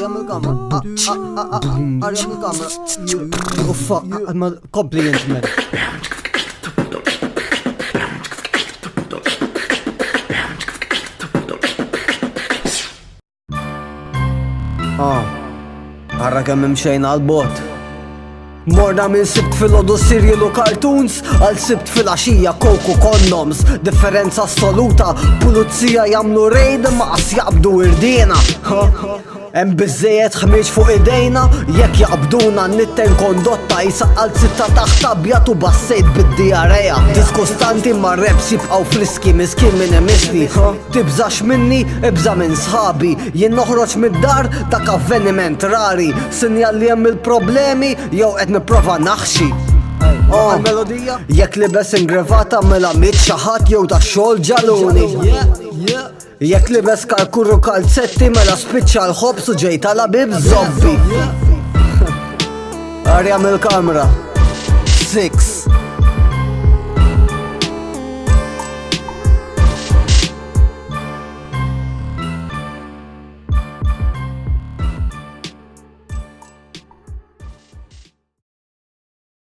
Arja mill-kamra. Arja mill-kamra. Uffa, ma kompli jint med. Għarra kemm imxejna għal-bot. Morna minn sibt fil-ħodu serial u cartoons għal sibt fil-axija koku condoms. Differenza assoluta, pulizija jamlu rejd ma qas jaqbdu irdina. Hemm biżejjed ħmieġ fuq idejna jekk jaqbduna nitten kondotta jisaqqal sitta taħt abjad u bassejt bid-diareja. Diskustanti ma reps jibqgħu fliski miskin minn emisni. Tibżax minni, ibża minn sħabi. Jien noħroġ mid-dar dak avveniment rari. Sinjal li hemm il-problemi jew qed nipprova naħxi. Melodija? Jekk libes ingrevata mela mit xaħat jew ta' xogħol ġaluni. Jekk libes kalkurru kalzetti mela spiċċa l-ħobs u ġej tal-abib zombi. Arja mill-kamra 6